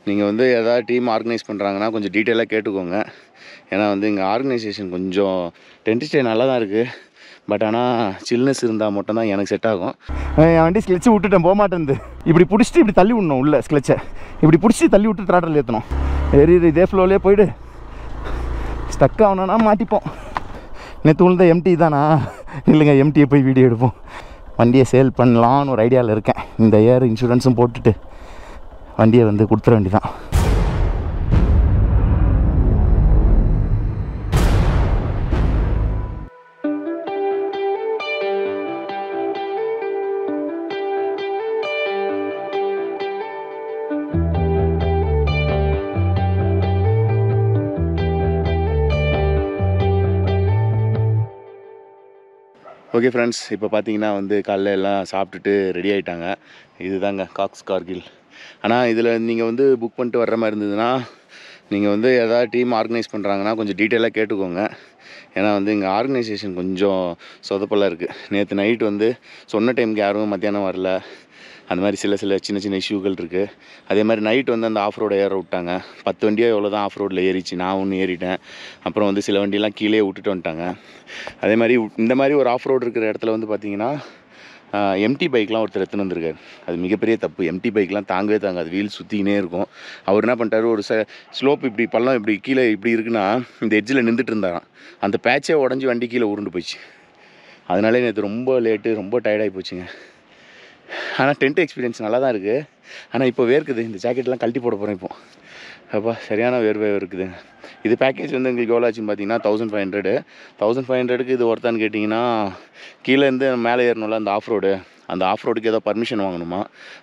நீங்கள் வந்து எதாவது டீம் ஆர்கனைஸ் பண்ணுறாங்கன்னா கொஞ்சம் டீட்டெயிலாக கேட்டுக்கோங்க. ஏன்னா வந்து இங்கே ஆர்கனைசேஷன் கொஞ்சம் டென்ட் ஸ்டே நல்லா தான் இருக்குது. பட் ஆனால் சில்னஸ் இருந்தால் மட்டும்தான் எனக்கு செட் ஆகும். என் வண்டி ஸ்கெட்சை விட்டுட்டேன், போக மாட்டேன்து. இப்படி பிடிச்சிட்டு இப்படி தள்ளி விடணும், உள்ள ஸ்கெட்சை இப்படி பிடிச்சி தள்ளி விட்டு த்ராட்டல் ஏற்றணும். இதே ஃப்ளோவிலே போய்ட்டு ஸ்டக் ஆகணுன்னா மாட்டிப்போம். நேற்று உள்ள எம்டி தானா? இல்லைங்க, எம்டியை போய் வீடியோ எடுப்போம். வண்டியை சேல் பண்ணலான்னு ஒரு ஐடியாவில் இருக்கேன். இந்த இயர் இன்சூரன்ஸும் போட்டுட்டு வண்டியை வந்து கொடுத்துட வேண்டியதான். ஓகே ஃப்ரெண்ட்ஸ், இப்போ பார்த்தீங்கன்னா வந்து காலைல எல்லாம் சாப்பிட்டுட்டு ரெடி ஆகிட்டாங்க. இதுதாங்க காக்ஸ் கார்கில். ஆனால் இதில் நீங்கள் வந்து புக் பண்ணிட்டு வர்ற மாதிரி இருந்ததுன்னா நீங்கள் வந்து எதாவது டீம் ஆர்கனைஸ் பண்ணுறாங்கன்னா கொஞ்சம் டீட்டெயிலாக கேட்டுக்கோங்க. ஏன்னா வந்து இங்கே ஆர்கனைசேஷன் கொஞ்சம் சொதப்பலாக இருக்குது. நேற்று நைட் வந்து சொன்ன டைமுக்கு யாரும் மத்தியானம் வரல. அந்த மாதிரி சில சின்ன சின்ன இஷ்யூகள் இருக்குது. அதே மாதிரி நைட் வந்து அந்த ஆஃப் ரோடை ஏற விட்டாங்க. 10 வண்டியோ எவ்வளோ தான் ஆஃப் ரோடில் ஏறிச்சு. நான் ஒன்று ஏறிட்டேன். அப்புறம் வந்து சில வண்டியெல்லாம் கீழே விட்டுட்டு வந்துட்டாங்க. அதே மாதிரி இந்த மாதிரி ஒரு ஆஃப் ரோடு இருக்கிற இடத்துல வந்து பார்த்திங்கன்னா எம்டி பைக்லாம் ஒருத்தர் எடுத்துன்னு வந்திருக்காரு. அது மிகப்பெரிய தப்பு. எம்டி பைக்லாம் தாங்கவே தாங்காது, வீல் சுற்றிக்கினே இருக்கும். அவர் என்ன பண்ணிட்டாரு, ஒரு ஸ்லோப் இப்படி பள்ளம் இப்படி கீழே இப்படி இருக்குன்னா இந்த எட்ஜில் நின்றுட்டு இருந்தாராம். அந்த பேட்சே உடஞ்சி வண்டி கீழே உருண்டு போயிடுச்சு. அதனாலே நேற்று ரொம்ப லேட்டு, ரொம்ப டயர்டாகி போச்சுங்க. ஆனால் டென்ட் எக்ஸ்பீரியன்ஸ் நல்லா தான் இருக்குது. ஆனால் இப்போ வேர்க்குது. இந்த ஜாக்கெட்லாம் கழட்டி போட போகிறேன் இப்போ. அப்பா சரியான வேர்வை இருக்குது. இது பேக்கேஜ் வந்து எங்களுக்கு எவ்வளோ ஆச்சுன்னு பார்த்தீங்கன்னா 1500க்கு இது ஒருத்தான்னு கேட்டிங்கன்னா, கீழேருந்து மேலே ஏறணும்ல அந்த ஆஃப் ரோடுக்கு ஏதோ பர்மிஷன் வாங்கணுமா.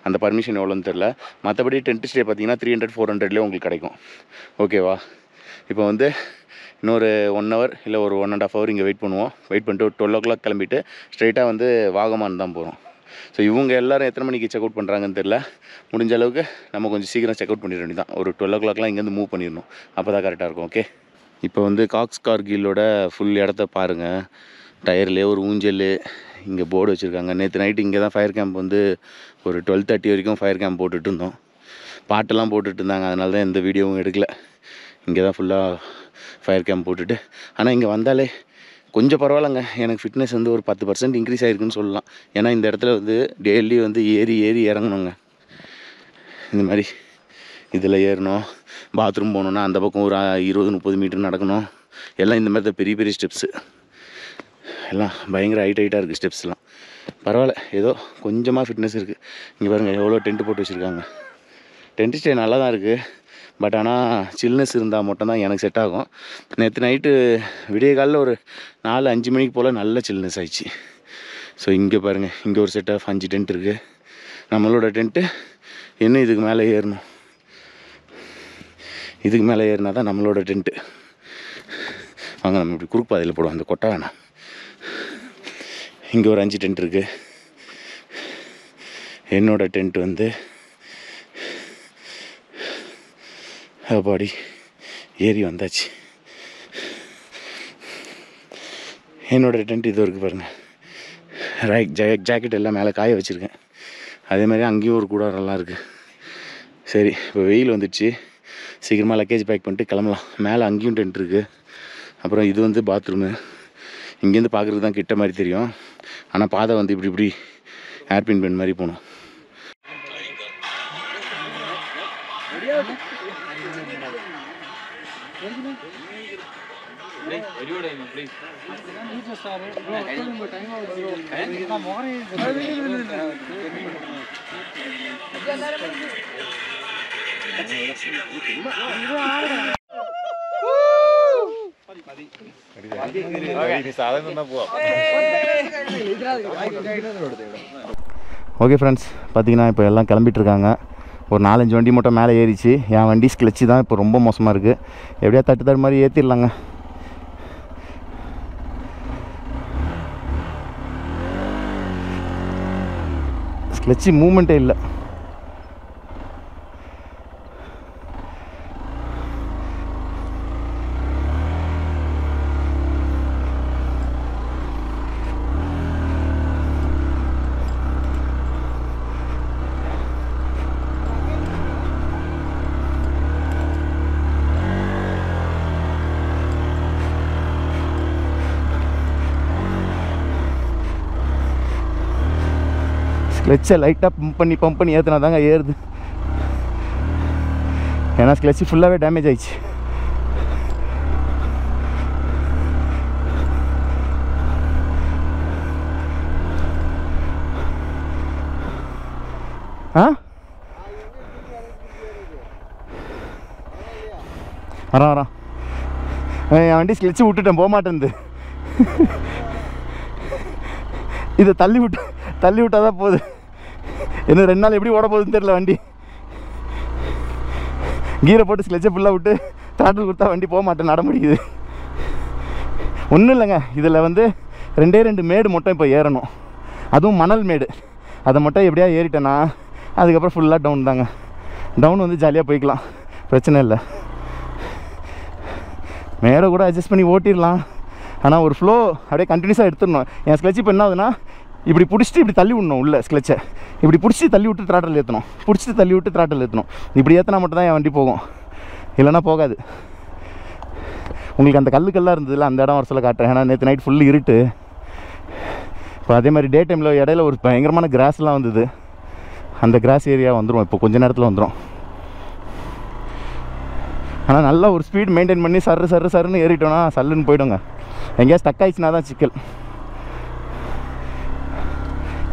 அந்த பர்மிஷன் எவ்வளோன்னு தெரில. மற்றபடி டென்ட் ஸ்டே பார்த்தீங்கன்னா 300-400லேயே உங்களுக்கு கிடைக்கும். ஓகேவா? இப்போ வந்து இன்னொரு 1 hour இல்லை ஒரு 1.5 hour இங்கே வெயிட் பண்ணுவோம். வெயிட் பண்ணிட்டு 12 o'clock கிளம்பிட்டு ஸ்ட்ரெயிட்டாக வந்து வாகமான் தான் போகிறோம். ஸோ இவங்க எல்லோரும் எத்தனை மணிக்கு செக் அவுட் பண்ணுறாங்கன்னு தெரில. முடிஞ்ச அளவுக்கு நம்ம கொஞ்சம் சீக்கிரம் செக் அவுட் பண்ணிட வேண்டியதான். ஒரு 12 o'clockலாம் இங்கேருந்து மூவ் பண்ணிடணும். அப்போ தான் கரெக்டாக இருக்கும். ஓகே, இப்போ வந்து காக்ஸ் கார்கிலோட ஃபுல் இடத்த பாருங்கள். டயர்லேயே ஒரு ஊஞ்சல், இங்கே போர்டு வச்சுருக்காங்க. நேற்று நைட்டு இங்கே தான் ஃபயர் கேம்ப் வந்து ஒரு 12:30 வரைக்கும் ஃபயர் கேம்ப் போட்டுட்டு இருந்தோம். பாட்டெல்லாம் போட்டுட்டு இருந்தாங்க. அதனால தான் எந்த வீடியோவும் எடுக்கல. இங்கே தான் ஃபுல்லாக ஃபயர் கேம்ப் போட்டுட்டு. ஆனால் இங்கே வந்தாலே கொஞ்சம் பரவாயில்லைங்க. எனக்கு ஃபிட்னஸ் வந்து ஒரு 10% இன்க்ரீஸ் ஆகிருக்குன்னு சொல்லலாம். ஏன்னா இந்த இடத்துல வந்து டெய்லி வந்து ஏறி இறங்கணுங்க. இந்த மாதிரி இதில் ஏறணும். பாத்ரூம் போகணுன்னா அந்த பக்கம் ஒரு 20-30 மீட்டர் நடக்கணும். எல்லாம் இந்த மாதிரி தான் பெரிய பெரிய ஸ்டெப்ஸு. எல்லாம் பயங்கர ஹைட்டாக இருக்குது ஸ்டெப்ஸ்லாம். பரவாயில்ல, ஏதோ கொஞ்சமாக ஃபிட்னஸ் இருக்குது. இங்கே பாருங்கள் எவ்வளோ டென்ட்டு போட்டு வச்சுருக்காங்க. டென்ட் ஸ்டே நல்லா தான் இருக்குது. பட் ஆனால் சில்னஸ் இருந்தால் மட்டும்தான் எனக்கு செட் ஆகும். நேற்று நைட்டு விடிய காலில் ஒரு 4-5 மணிக்கு போல் நல்ல சில்னஸ் ஆயிடுச்சு. ஸோ இங்கே பாருங்கள், இங்கே ஒரு செட் ஆஃப் 5 டென்ட் இருக்குது. நம்மளோட டென்ட்டு இன்னும் இதுக்கு மேலே ஏறணும். இதுக்கு மேலே ஏறினா தான் நம்மளோட டென்ட்டு. வாங்க நம்ம இப்படி குறுக்கு பாதையில் போடுவோம். அந்த கொட்டை வேணாம். இங்கே ஒரு 5 டென்ட் இருக்குது. என்னோடய டென்ட் வந்து பாடி ஏறி வந்தாச்சு. என்னோடய டென்ட் இது இருக்குது பாருங்கள். ஜாக்கெட் எல்லாம் மேலே காய வச்சுருக்கேன். அதேமாதிரி அங்கேயும் ஒரு கூடாரெல்லாம் இருக்குது. சரி, இப்போ வெயில் வந்துடுச்சு. சீக்கிரமாக லக்கேஜ் பேக் பண்ணிட்டு கிளம்பலாம். மேலே அங்கேயும் டென்ட் இருக்குது. அப்புறம் இது வந்து பாத்ரூமு. இங்கேருந்து பார்க்குறதுக்கு தான் கிட்ட மாதிரி தெரியும். ஆனால் பாதை வந்து இப்படி ஏர்பின் பென் மாதிரி போகணும். ஓகே ஃப்ரெண்ட்ஸ், பார்த்தீங்கன்னா இப்போ எல்லாம் கிளம்பிட்டுருக்காங்க. ஒரு 4-5 வண்டி மட்டும் மேலே ஏறிச்சு. என் வண்டி ஸ்க்ளச்சு தான் இப்போ ரொம்ப மோசமாக இருக்குது. எப்படியா தட்டு மாதிரி ஏற்றிடலாங்க. ஸ்க்ளச்சு மூமெண்ட்டே இல்லை. கிளச்சை லைட்டாக பம்ப் பண்ணி ஏற்றினா தாங்க ஏறுது. ஏன்னா கிளச்சு ஃபுல்லாகவே டேமேஜ் ஆயிடுச்சு. ஆ வரான் என் வண்டி கிளச்சு விட்டுட்டேன், போக மாட்டேன்து. இதை தள்ளி விட்டால் தான் போகுது. இன்னும் 2 நாள் எப்படி ஓட போகுதுன்னு தெரியல வண்டி. கீரை போட்டு கிளச்சை ஃபுல்லாக விட்டு த்ராட்டில் கொடுத்தா வண்டி போக மாட்டேன், நட முடியுது. ஒன்றும் இல்லைங்க, இதில் வந்து 2 மேடு மட்டும் இப்போ ஏறணும், அதுவும் மணல் மேடு. அதை மட்டும் எப்படியா ஏறிட்டேன்னா அதுக்கப்புறம் ஃபுல்லாக டவுன் தாங்க. டவுன் வந்து ஜாலியாக போய்க்கலாம், பிரச்சனை இல்லை. மேலே கூட அட்ஜஸ்ட் பண்ணி ஓட்டிடலாம். ஆனால் ஒரு ஃப்ளோ அப்படியே கண்டினியூஸாக எடுத்துடணும். என் ஸ்க்ளட்ச் இப்போ என்ன ஆகுதுன்னா, இப்படி பிடிச்சிட்டு இப்படி தள்ளி விடணும் உள்ள ஸ்க்ளட்சை. இப்படி பிடிச்சி தள்ளி விட்டு த்ராட்டில் ஏற்றணும், பிடிச்சிட்டு தள்ளி விட்டு த்ராட்டில் ஏற்றணும். இப்படி ஏற்றினா மட்டும் தான் என் வண்டி போகும், இல்லைனா போகாது. உங்களுக்கு அந்த கல்லுக்கெல்லாம் இருந்ததில்ல, அந்த இடம் வர சொல்ல காட்டுறேன். ஏன்னா நேற்று நைட் ஃபுல்லு இருட்டு. இப்போ அதே மாதிரி டே டைமில் இடையில ஒரு பயங்கரமான கிராஸ்லாம் வந்தது. அந்த கிராஸ் ஏரியா வந்துடும், இப்போ கொஞ்சம் நேரத்தில் வந்துடும். ஆனால் நல்லா ஒரு ஸ்பீட் மெயின்டைன் பண்ணி சருன்னு ஏறிட்டோன்னா சல்லுன்னு போய்டுங்க. எங்கேயா ஸ்டக் ஆயிடுச்சுனா தான் சிக்கல்.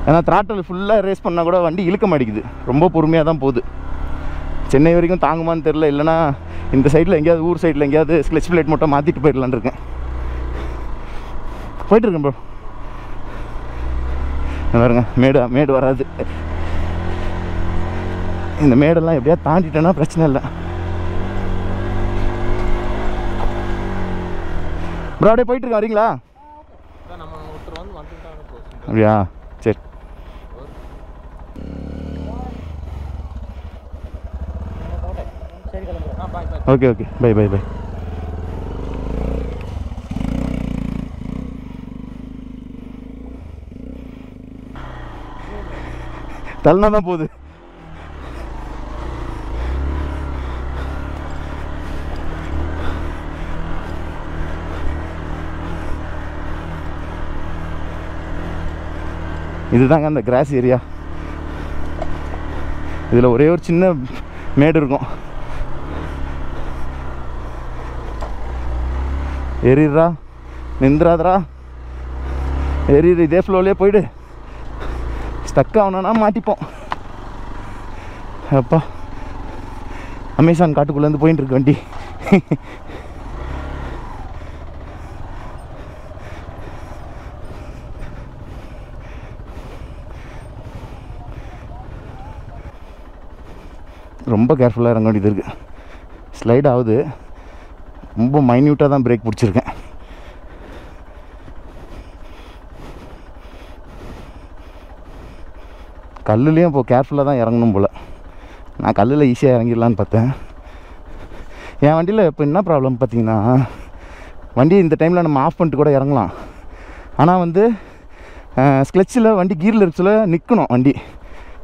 ஏன்னா த்ராட்டில் ஃபுல்லாக ரேஸ் பண்ணால் கூட வண்டி இழுக்க மாட்டேங்குது, ரொம்ப பொறுமையாக தான் போகுது. சென்னை வரைக்கும் தாங்குமான்னு தெரில, இல்லைனா இந்த சைடில் எங்கேயாவது ஊர் சைடில் எங்கேயாவது ஸ்க்ளட்ச் பிளேட் மட்டும் மாற்றிட்டு போயிடலான்னு இருக்கேன். போயிட்டுருக்கேன் ப்ரோ. பாருங்க, மேடு வராது. இந்த மேடெல்லாம் எப்படியா தாண்டிட்டேன்னா பிரச்சனை இல்லை. ப்ரோ அப்படியே போயிட்டுருக்கேன், வரீங்களா? அப்படியா, சரி. Okay bye. தள்ளனா தான் போகுது. இதுதாங்க அந்த கிராஸ் ஏரியா. இதில் ஒரே ஒரு சின்ன மேடு இருக்கும். ஏறிடுறா, நின்றாதரா, ஏறிடு. இதே ஃப்ளோலே போயிடு. ஸ்டக் ஆகணும்னா மாட்டிப்போம். அப்பா, அமேசான் காட்டுக்குள்ளேருந்து போயிட்டு இருக்கு வண்டி. ரொம்ப கேர்ஃபுல்லாக இறங்க வேண்டியது இருக்குது. ஸ்லைட் ஆகுது, ரொம்ப மைன்யூட்டாக தான் பிரேக் பிடிச்சிருக்கேன். கல்லுலேயும் இப்போது கேர்ஃபுல்லாக தான் இறங்கணும் போல். நான் கல்லில் ஈஸியாக இறங்கிடலான்னு பார்த்தேன். என் வண்டியில் இப்போ என்ன ப்ராப்ளம் பார்த்தீங்கன்னா, வண்டி இந்த டைமில் நம்ம ஆஃப் பண்ணிட்டு கூட இறங்கலாம். ஆனால் வந்து ஸ்க்ளட்சில் வண்டி கீரில் இருக்குள்ள நிற்கணும் வண்டி.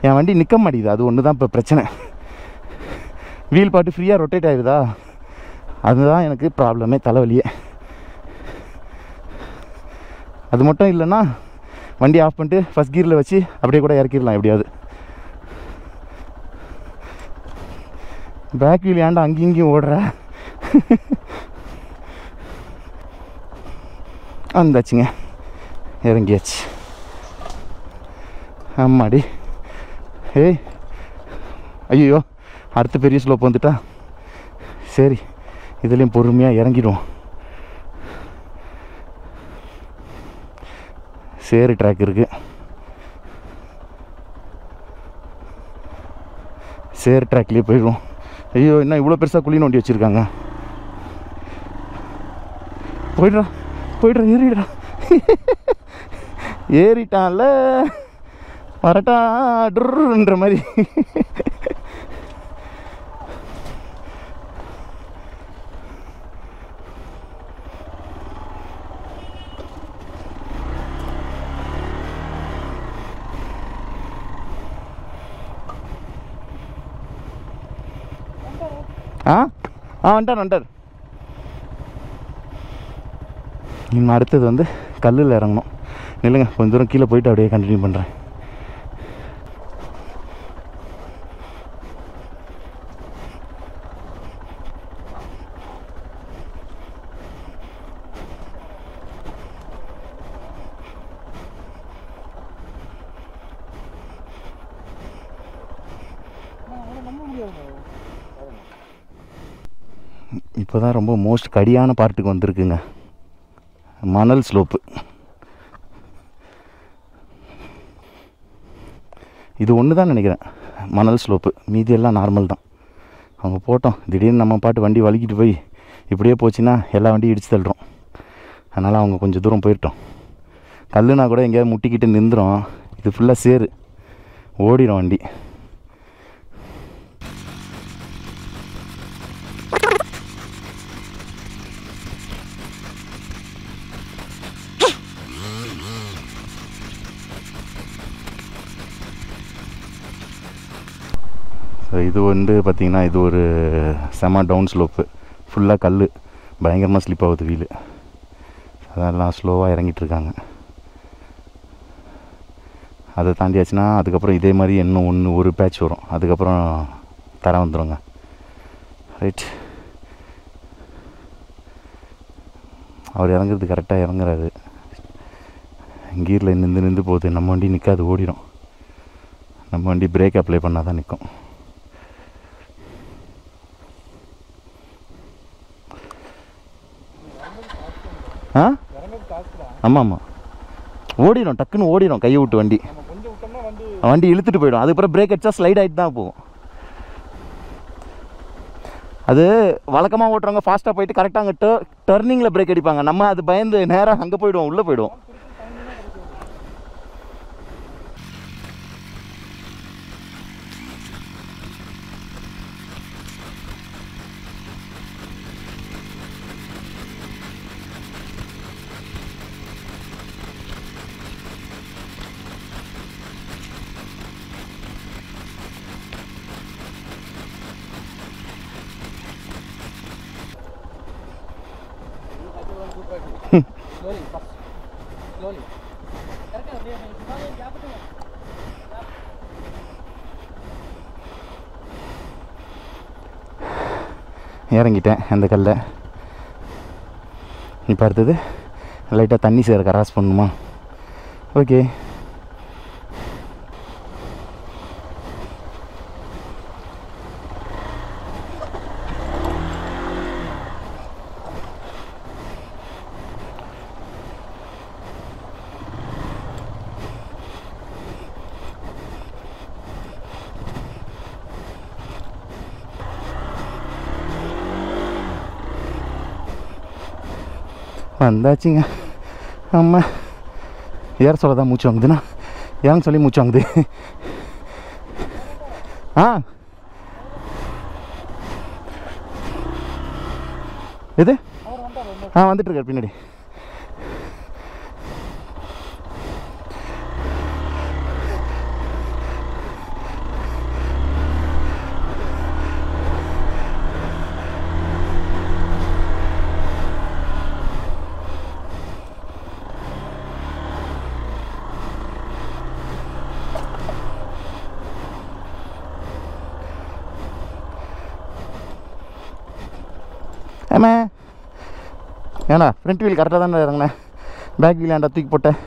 என் வண்டி நிற்க மாட்டேங்குது, அது ஒன்று தான் இப்போ பிரச்சனை. வீல் பாட்டு ஃப்ரீயாக ரொட்டேட் ஆகிடுதா, அதுதான் எனக்கு ப்ராப்ளமே, தலைவலியே. அது மட்டும் இல்லைன்னா வண்டி ஆஃப் பண்ணிட்டு ஃபஸ்ட் கீரில் வச்சு அப்படியே கூட இறக்கிடலாம் எப்படியாவது. பேக் வீல் ஏன்டா அங்கேயும் இங்கேயும் ஓடுற? வந்தாச்சுங்க, இறங்கியாச்சு. ஆமாடி. ஏய் ஐயோ, அடுத்த பெரிய ஸ்லோப் வந்துட்டா. சரி, இதுலேயும் பொறுமையாக இறங்கிடுவோம். சேரு ட்ராக் இருக்குது, சேரு ட்ராக்லேயே போயிடுவோம். ஐயோ, என்ன இவ்வளோ பெருசாக குழி நோண்டி வச்சுருக்காங்க. போய்ட்றா, ஏறிடுறா. ஏறிட்டான்ல, வரட்டா டுர்ன்ற மாதிரி. வந்துட்டார். இன்னும் அடுத்தது வந்து கல்லில் இறங்கணும். இல்லைங்க, கொஞ்சம் தூரம் கீழே போயிட்டு அப்படியே கண்டினியூ பண்ணுறேன். இப்போ தான் ரொம்ப மோஸ்ட் கடியான பார்ட்டுக்கு வந்திருக்குங்க. மணல் ஸ்லோப்பு. இது ஒன்று தான் நினைக்கிறேன் மணல் ஸ்லோப்பு, மீதி எல்லாம் நார்மல் தான். அவங்க போட்டோம், திடீர்னு நம்ம பாட்டு வண்டி வலிக்கிட்டு போய் இப்படியே போச்சுன்னா எல்லா வண்டியும் இடிச்சு தள்ளுறோம். அதனால் அவங்க கொஞ்சம் தூரம் போயிட்டோம். கல்லுனா கூட எங்கேயாவது முட்டிக்கிட்டு நின்றுடும், இது ஃபுல்லாக சேரு, ஓடிடும் வண்டி. ஸோ இது வந்து பார்த்திங்கன்னா இது ஒரு செம டவுன் ஸ்லோப்பு, ஃபுல்லாக கல், பயங்கரமாக ஸ்லிப் ஆகுது வீலு. அதெல்லாம் ஸ்லோவாக இறங்கிட்டுருக்காங்க. அதை தாண்டியாச்சுன்னா அதுக்கப்புறம் இதே மாதிரி இன்னும் ஒரு பேட்ச் வரும், அதுக்கப்புறம் தர வந்துடுங்க. ரைட், அவர் இறங்குறது கரெக்டாக இறங்குறாரு. கீரில் நின்று போகுது, நம்ம வண்டி நிற்காது, ஓடிடும். நம்ம வண்டி பிரேக் அப்ளை பண்ணால் தான் நிற்கும். ஆ ஆமாம் ஆமாம், ஓடிடும், டக்குன்னு ஓடிடும். கையை விட்டு வண்டி இழுத்துட்டு போயிடும். அதுக்கப்புறம் பிரேக் அடிச்சா ஸ்லைட் ஆகிட்டு தான் போகும். அது வழக்கமாக ஓட்டுறவங்க ஃபாஸ்ட்டாக போயிட்டு கரெக்டாக அங்கே டர்னிங்கில் பிரேக் அடிப்பாங்க. நம்ம அது பயந்து நேராக அங்கே போயிடுவோம், உள்ளே போயிடுவோம். இறங்கிட்டேன் அந்த கல்லை. இப்போ அடுத்தது லைட்டாக தண்ணி சேர கிராஸ் பண்ணணுமா? ஓகே. வந்தாச்சுங்க. அம்மா ஏற சொல்ல தான் மூச்சு வாங்குதுண்ணா, ஏன்னு சொல்லி மூச்சு வாங்குது. எது வந்துட்டுருக்கார் பின்னாடி. ஆமா ஏண்ணா ஃப்ரண்ட் வீல் கரெக்டாக தானே இறங்கினேன், பேக் வீல் ஏன்டா தூக்கி போட்டேன்?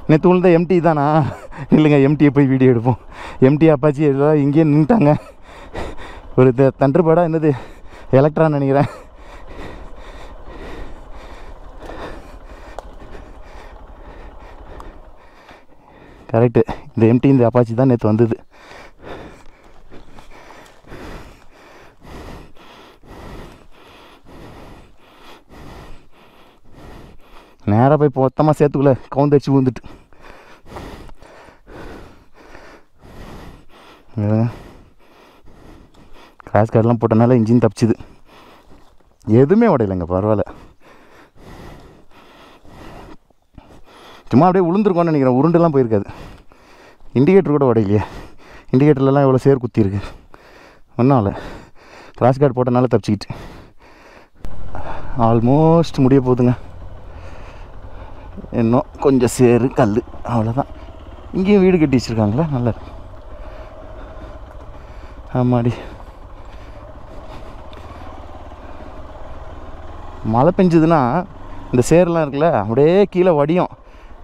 நேற்று உள்ள எம்டி தானா? இல்லைங்க, எம்டியை போய் வீடியோ எடுப்போம். எம்டி அப்பாச்சி எல்லாம் இங்கேயே நின்றுட்டாங்க. ஒரு தண்டர்பேடா என்னது எலக்ட்ரான்னு நினைக்கிறேன். கரெக்டு, இந்த எம்டி இந்த அப்பாச்சி தான் நேற்று வந்தது. நேராக போய் மொத்தமாக சேர்த்துக்குள்ள கவுந்தடிச்சு விழுந்துட்டு கிராஷ் கார்டெலாம் போட்டனால இன்ஜின் தப்பிச்சுது, எதுவுமே உடையலைங்க, பரவாயில்ல. சும்மா அப்படியே விழுந்துருக்கோன்னு நினைக்கிறேன், உருண்டெல்லாம் போயிருக்காது. இண்டிகேட்டர் கூட உடையிலையே, இண்டிகேட்டர்லாம் எவ்வளோ சேர் குத்திருக்கு, ஒன்றும் இல்லை. கிராஷ் கார்டு போட்டனால தப்பிச்சிக்கிட்டு. ஆல்மோஸ்ட் முடிய போகுதுங்க, இன்னும் கொஞ்சம் சேரு கல், அவ்வளோதான். இங்கேயும் வீடு கட்டி வச்சுருக்காங்களா, நல்லா. ஆமாடி, மழை பெஞ்சதுன்னா இந்த சேரெலாம் இருக்குல்ல அப்படியே கீழே வடியும்,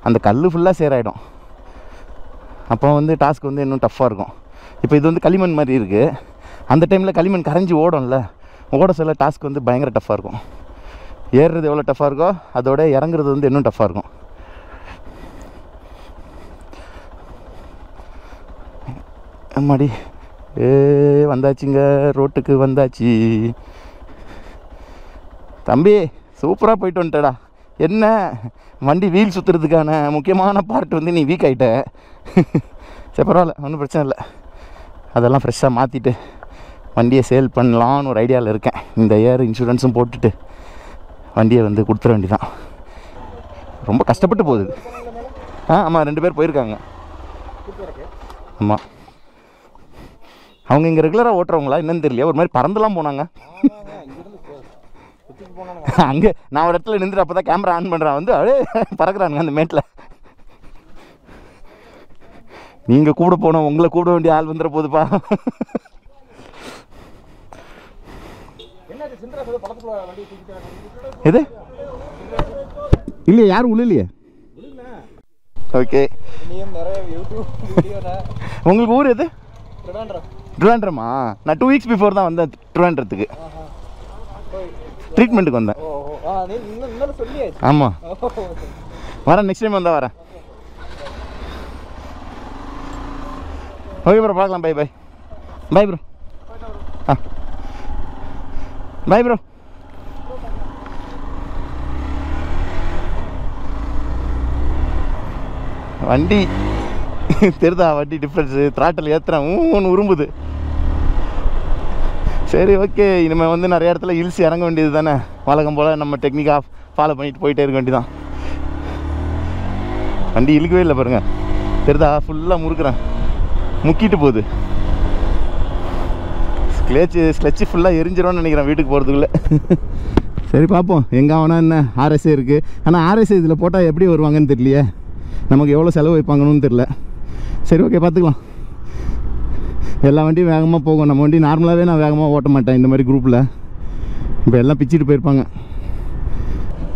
அந்த கல் ஃபுல்லாக சேராயிடும். அப்போ வந்து டாஸ்க் வந்து இன்னும் டஃப்பாக இருக்கும். இப்போ இது வந்து களிமண் மாதிரி இருக்குது, அந்த டைமில் களிமண் கரைஞ்சி ஓடும்ல, ஓட சொல்ல டாஸ்க் வந்து பயங்கர டஃப்பாக இருக்கும். ஏறுறது எவ்வளோ டஃப்பாக இருக்கோ அதோட இறங்குறது வந்து இன்னும் டஃப்பாக இருக்கும். அம்மாடி வந்தாச்சுங்க, ரோட்டுக்கு வந்தாச்சு. தம்பி சூப்பராக போயிட்டு வந்துட்டடா. என்ன வண்டி வீல் சுற்றுறதுக்கான முக்கியமான பார்ட் வந்து நீ வீக் ஆகிட்ட. சரி பரவாயில்ல, ஒன்றும் பிரச்சனை இல்லை. அதெல்லாம் ஃப்ரெஷ்ஷாக மாற்றிட்டு வண்டியை சேல் பண்ணலான்னு ஒரு ஐடியாவில் இருக்கேன். இந்த இயர் இன்சூரன்ஸும் போட்டுட்டு வண்டியை வந்து கொடுத்துட வேண்டியதான். ரொம்ப கஷ்டப்பட்டு போகுது. ஆமாம் 2 பேர் போயிருக்காங்க. ஆமாம், அவங்க இங்கே ரெகுலராக ஓட்டுறவங்களா என்னன்னு தெரியல, ஒரு மாதிரி பறந்துலாம் போனாங்க. அங்கே நான் ஒரு இடத்துல நின்றுட்டு அப்போ தான் கேமரா ஆன் பண்ணுறான், வந்து அப்படியே பறக்குறானுங்க அந்த மேட்டில். நீங்கள் கூட போனோம், உங்களை கூட வேண்டிய ஆள் வந்துட போகுதுப்பா. எது இல்லையா, யாரும் உள்ளலையே. ஓகே, உங்களுக்கு ஊர் எது? ட்ரிவாண்ட்ரமா? நான் 2 வீக்ஸ் பிஃபோர் தான் வந்தேன் ட்ரிவாண்ட்ரத்துக்கு, ட்ரீட்மெண்ட்டுக்கு வந்தேன். ஆமாம், வரேன், நெக்ஸ்ட் டைம் வந்தால் வரேன். ஓகே ப்ரோ, பார்க்கலாம். Bye bye. Bye bro. Bye bro. வண்டி தெரிதா, வண்டி டிஃப்ரென்ஸு, த்ராட்டில் ஏற்றுறேன் ஒன்று உரும்புது. சரி ஓகே, இனிமேல் வந்து நிறைய இடத்துல ஹில்ஸ் இறங்க வேண்டியது தானே. வழக்கம் போல் நம்ம டெக்னிக்காக ஃபாலோ பண்ணிட்டு போயிட்டே இருக்க வேண்டியதான். வண்டி இழுக்கவே இல்லை பாருங்கள், தெரிதா, ஃபுல்லாக முறுக்குறேன், முக்கிட்டு போகுது. ஸ்க்ளச்சு ஃபுல்லாக எரிஞ்சிடும்னு நினைக்கிறேன் வீட்டுக்கு போகிறதுக்குள்ளே. சரி பார்ப்போம், எங்கே ஆகுனா என்ன. ஆர்எஸ்ஏ இருக்குது, ஆனால் ஆர்எஸ்ஏ இதில் போட்டால் எப்படி வருவாங்கன்னு தெரியலையே, நமக்கு எவ்வளோ செலவு வைப்பாங்கன்னு தெரில. சரி ஓகே, பார்த்துக்கலாம். எல்லா வண்டியும் வேகமாக போகும், நம்ம வண்டி நார்மலாகவே நான் வேகமாக ஓட்ட மாட்டேன் இந்த மாதிரி குரூப்பில். இப்போ எல்லாம் பிச்சுட்டு போயிருப்பாங்க.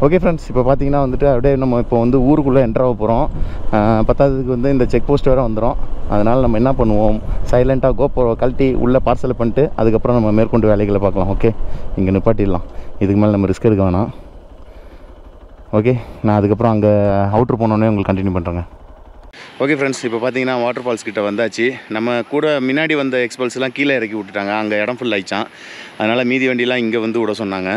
ஓகே ஃப்ரெண்ட்ஸ், இப்போ பார்த்தீங்கன்னா வந்துட்டு அப்படியே நம்ம இப்போ வந்து ஊருக்குள்ளே என்ட்ராக போகிறோம். பத்தாவதுக்கு வந்து இந்த செக் போஸ்ட் வேறு வந்துடும். அதனால் நம்ம என்ன பண்ணுவோம், சைலண்ட்டாக கோப்ரோ கழட்டி உள்ளே பார்சலை பண்ணிட்டு அதுக்கப்புறம் நம்ம மேற்கொண்டு வேலைகளை பார்க்கலாம். ஓகே, இங்கே நிப்பாட்டிடலாம், இதுக்கு மேலே நம்ம ரிஸ்க் எடுக்க வேணாம். ஓகே, நான் அதுக்கப்புறம் அங்கே அவுட்ரு போனோடனே உங்களுக்கு கண்டினியூ பண்ணுறேங்க. ஓகே ஃப்ரெண்ட்ஸ், இப்போ பார்த்தீங்கன்னா வாட்டர் ஃபால்ஸ் கிட்ட வந்தாச்சு. நம்ம கூட முன்னாடி வந்த எக்ஸ்பல்ஸ்லாம் கீழே இறக்கி விட்டுட்டாங்க, அங்கே இடம் ஃபுல் ஆயிடுச்சான். அதனால் மீதி வண்டிலாம் இங்கே வந்து விட சொன்னாங்க.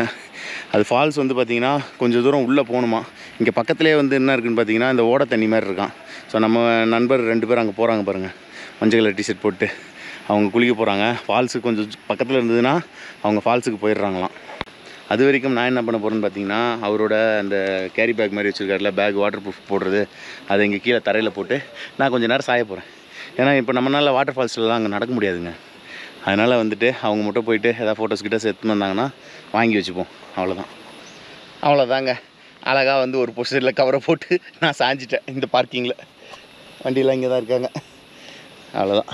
அது ஃபால்ஸ் வந்து பார்த்திங்கன்னா கொஞ்சம் தூரம் உள்ளே போகணுமா. இங்கே பக்கத்துலேயே வந்து என்ன இருக்குதுன்னு பார்த்தீங்கன்னா இந்த ஓட தண்ணி மாதிரி இருக்கான். ஸோ நம்ம நண்பர் 2 பேர் அங்கே போகிறாங்க பாருங்கள், மஞ்சள் கலர் டிஷர்ட் போட்டு அவங்க குளிக்க போகிறாங்க. ஃபால்ஸுக்கு கொஞ்சம் பக்கத்தில் இருந்ததுன்னா அவங்க ஃபால்ஸுக்கு போயிடுறாங்களாம். அது வரைக்கும் நான் என்ன பண்ண போகிறேன்னு பார்த்தீங்கன்னா, அவரோட அந்த கேரி பேக் மாதிரி வச்சுருக்காருல, பேக் வாட்டர் ப்ரூஃப் போடுறது, அதை இங்கே கீழே தரையில் போட்டு நான் கொஞ்சம் நேரம் சாய போகிறேன். ஏன்னா இப்போ நம்மளால் வாட்டர் ஃபால்ஸ்லாம் அங்கே நடக்க முடியாதுங்க. அதனால் வந்துட்டு அவங்க மட்டும் போயிட்டு எதாவது ஃபோட்டோஸ் கிட்ட எடுத்துன்னு வந்தாங்கன்னா வாங்கி வச்சுப்போம். அவ்வளோதாங்க. அழகாக வந்து ஒரு பொசிஷனில் கவரை போட்டு நான் சாஞ்சிட்டேன் இந்த பார்க்கிங்கில். வண்டியெலாம் இங்கே தான் இருக்காங்க. அவ்வளோதான்,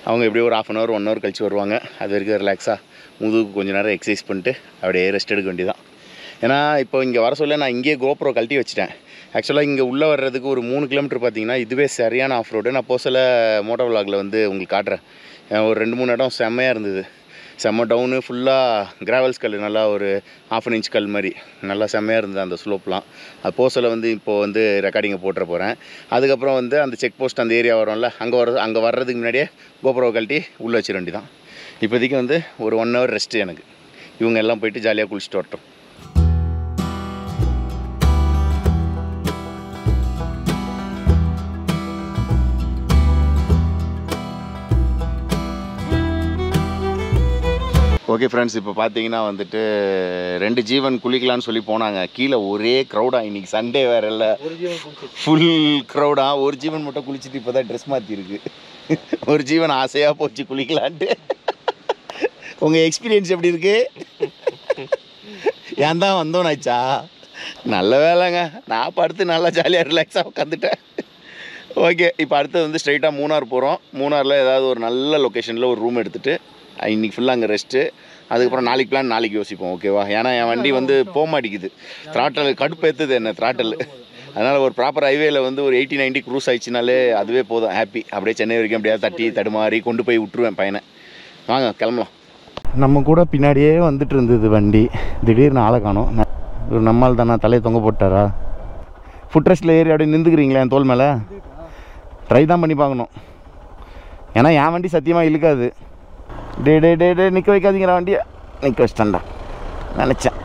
அவங்க எப்படியும் ஒரு 1/2 hour 1 hour கழிச்சு வருவாங்க. அது வரைக்கும் ரிலாக்ஸாக முதுகுக்கு கொஞ்சம் நேரம் எக்ஸசைஸ் பண்ணிட்டு அப்படியே ரெஸ்ட் எடுக்க வேண்டியதான். ஏன்னா இப்போ இங்கே வர சொல்ல நான் இங்கேயே கோப்ரோ கழட்டி வச்சுட்டேன். ஆக்சுவலாக இங்கே உள்ளே வர்றதுக்கு ஒரு 3 கிலோமீட்டர் பார்த்தீங்கன்னா இதுவே சரியான ஆஃப் ரோடு. நான் போசல மோட்டோ விலாகில் வந்து உங்களுக்கு காட்டுறேன். ஒரு 2-3 இடம் செம்மையாக இருந்தது. செம்ம டவுனு ஃபுல்லாக கிராவல்ஸ் கல், நல்லா ஒரு 1/2 inch கல் மாதிரி நல்லா செம்மையாக இருந்தது அந்த ஸ்லோப்லாம். அது போசல வந்து இப்போது வந்து ரெக்கார்டிங்கை போட்டுற போகிறேன். அதுக்கப்புறம் வந்து அந்த செக் போஸ்ட் அந்த ஏரியா வரும்ல, அங்கே வர்றதுக்கு முன்னாடியே கோப்ரோவை கழட்டி உள்ளே வச்சிட வேண்டியதான். இப்போதைக்கு வந்து ஒரு 1 hour ரெஸ்ட்டு எனக்கு. இவங்க எல்லாம் போயிட்டு ஜாலியாக குளிச்சுட்டு வரட்டும். ஓகே ஃப்ரெண்ட்ஸ், இப்போ பார்த்தீங்கன்னா வந்துட்டு 2 ஜீவன் குளிக்கலான்னு சொல்லி போனாங்க. கீழே ஒரே க்ரௌடாக, இன்றைக்கி சண்டே வேறு இல்லை, ஃபுல் க்ரௌடாக. ஒரு ஜீவன் மட்டும் குளிச்சுட்டு இப்போ தான் ட்ரெஸ் மாற்றிருக்கு. ஒரு ஜீவன் ஆசையாக போச்சு குளிக்கலான்ட்டு. உங்கள் எக்ஸ்பீரியன்ஸ் எப்படி இருக்கு? ஏன் தான் வந்தோன்னாச்சா? நல்ல வேலைங்க, நான் படுத்து நல்லா ஜாலியாக ரிலாக்ஸாக உட்காந்துட்டேன். ஓகே, இப்போ அடுத்தது வந்து ஸ்ட்ரைட்டாக மூணார் போகிறோம். மூணாரில் ஏதாவது ஒரு நல்ல லொக்கேஷனில் ஒரு ரூம் எடுத்துகிட்டு இன்றைக்கி ஃபுல்லாக அங்கே ரெஸ்ட்டு. அதுக்கப்புறம் நாளைக்கு பிளான் நாளைக்கு யோசிப்போம். ஓகேவா? ஏன்னா என் வண்டி வந்து போக மாட்டேங்குது, த்ராட்டல் கடுப்பு ஏற்றுது என்ன த்ராட்டல். அதனால் ஒரு ப்ராப்பர் ஹைவேல வந்து ஒரு 80-90 க்ரூஸ் ஆயிடுச்சுனாலே அதுவே போதும், ஹாப்பி. அப்படியே சென்னை வரைக்கும் அப்படியே தட்டி தடுமாறி கொண்டு போய் விட்டுருவேன் பையனை. வாங்க கிளம்பலாம். நம்ம கூட பின்னாடியே வந்துட்டு இருந்தது வண்டி, திடீர்னு ஆளை காணோம். ஒரு நம்மால் தானே தலையை தொங்க போட்டாரா? ஃபுட் ரெஸ்ட்டில் ஏறி அப்படியே நின்றுக்கிறீங்களா என் தோல் மேலே? ட்ரை தான் பண்ணி பார்க்கணும், ஏன்னா என் வண்டி சத்தியமாக இழுக்காது. டே நிற்க வைக்காதீங்கிற வண்டியை. நிற்க வச்சிட்டேன்டா நினச்சேன்.